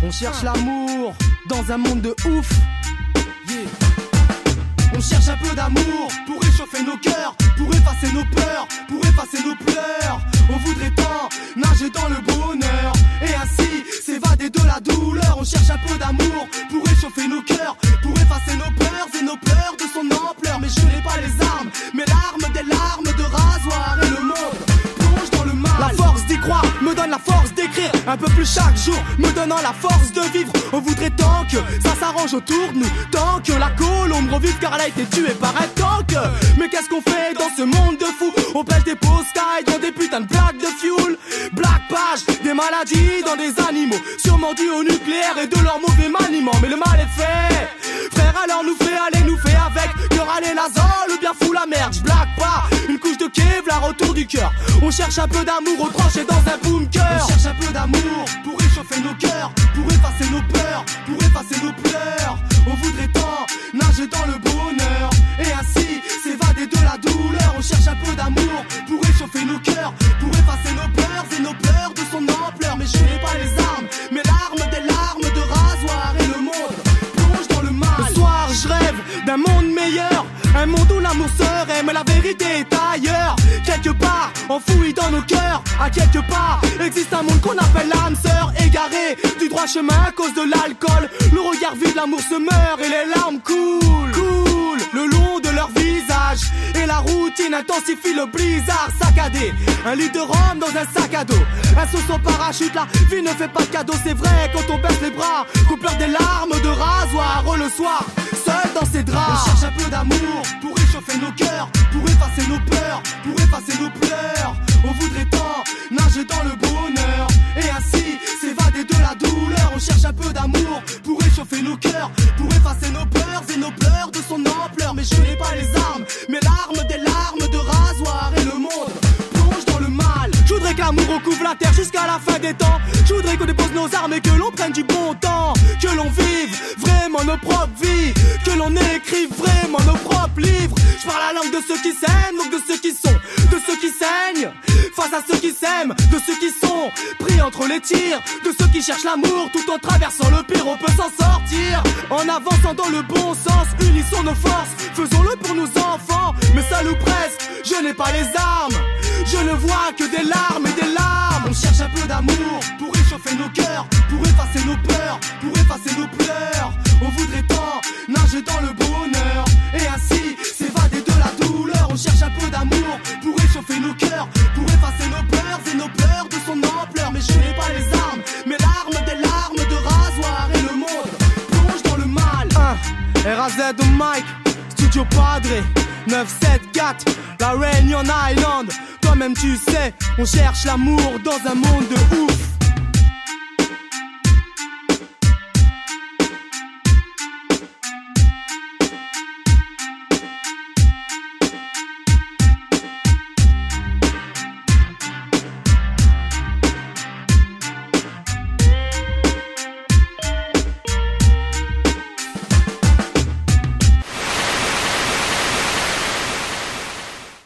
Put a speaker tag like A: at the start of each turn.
A: On cherche l'amour dans un monde de ouf. On cherche un peu d'amour pour réchauffer nos cœurs, pour effacer nos peurs, pour effacer nos pleurs. On voudrait tant nager dans le bonheur et ainsi s'évader de la douleur. On cherche un peu d'amour pour réchauffer nos cœurs, pour effacer nos peurs et nos pleurs de son ampleur. Mais je n'ai pas les armes, mes larmes, des larmes de rasoir. Et le monde plonge dans le mal. La force d'y croire me donne la force d'écrire un peu plus chaque jour, me donnant la force de vivre. On voudrait tant que ça s'arrange autour de nous, tant que la colombe revive car elle a été tuée par un tank. Mais qu'est-ce qu'on fait dans ce monde de fous? On pèse des post-cailles dans des putains de plaques de fuel. Black page, des maladies dans des animaux, sûrement dues au nucléaire et de leur mauvais maniement. Mais le mal est fait, frère, alors nous fait aller, nous fait avec cœur aller l'azole ou bien fou la merde. Black pas, une couche de Kevlar autour du cœur. On cherche un peu d'amour retranché dans un bunker. On cherche un peu d'amour pour réchauffer nos cœurs, pour effacer nos peurs, pour effacer nos pleurs. On voudrait tant nager dans le bonheur et ainsi s'évader de la douleur. On cherche un peu d'amour pour réchauffer nos cœurs, pour effacer nos peurs et nos pleurs de son ampleur. Mais je n'ai pas les armes, mes larmes, des larmes de rasoir. Et le monde plonge dans le mal. Le soir je rêve d'un monde meilleur, un monde où l'amour serait, mais la vérité est ailleurs. Quelque part, enfoui dans nos cœurs, à quelque part, existe un monde qu'on appelle l'âme sœur. Égaré du droit chemin à cause de l'alcool, le regard vide, l'amour se meurt et les larmes coulent le long de leur visage. Et la routine intensifie le blizzard saccadé. Un litre de rhum dans un sac à dos, un saut sans parachute, la vie ne fait pas de cadeau. C'est vrai quand on baisse les bras, qu'on pleure des larmes de rasoir. Le soir, seul dans ses draps. On cherche un peu d'amour pour réchauffer nos cœurs, pour effacer nos peurs, pour effacer nos pleurs. On voudrait tant nager dans le bonheur et ainsi s'évader de la douleur. On cherche un peu d'amour pour réchauffer nos cœurs, pour effacer nos peurs et nos pleurs de son ampleur. Mais je n'ai pas les armes, mes larmes, des larmes de rasoir. Et le monde plonge dans le mal. Je voudrais que l'amour recouvre la terre jusqu'à la fin des temps. Je voudrais qu'on dépose nos armes et que l'on prenne du bon temps, que l'on vive vraiment nos propres vies, que l'on écrive vraiment nos propres livres. Je parle la langue de ceux qui s'aiment, donc de ceux qui sont, de ceux qui saignent, face à ceux qui s'aiment, de ceux qui sont pris entre les tirs, de ceux qui cherchent l'amour tout en traversant le pire. On peut s'en sortir en avançant dans le bon sens. Unissons nos forces, faisons-le pour nos enfants. Mais seul ou presque, je n'ai pas les armes, je ne vois que des larmes et des larmes. On cherche un peu d'amour pour réchauffer nos cœurs, pour effacer nos peurs, pour effacer nos pleurs. On voudrait tant nager dans le bonheur et ainsi s'évader de la douleur. On cherche un peu d'amour pour réchauffer nos cœurs, pour effacer nos peurs et nos pleurs de son ampleur. Mais je n'ai pas les armes, mes larmes, des larmes de rasoir. Et le monde plonge dans le mal. RAZ au mic, Studio Padre 974, la Réunion Island. Toi-même tu sais, on cherche l'amour dans un monde de ouf.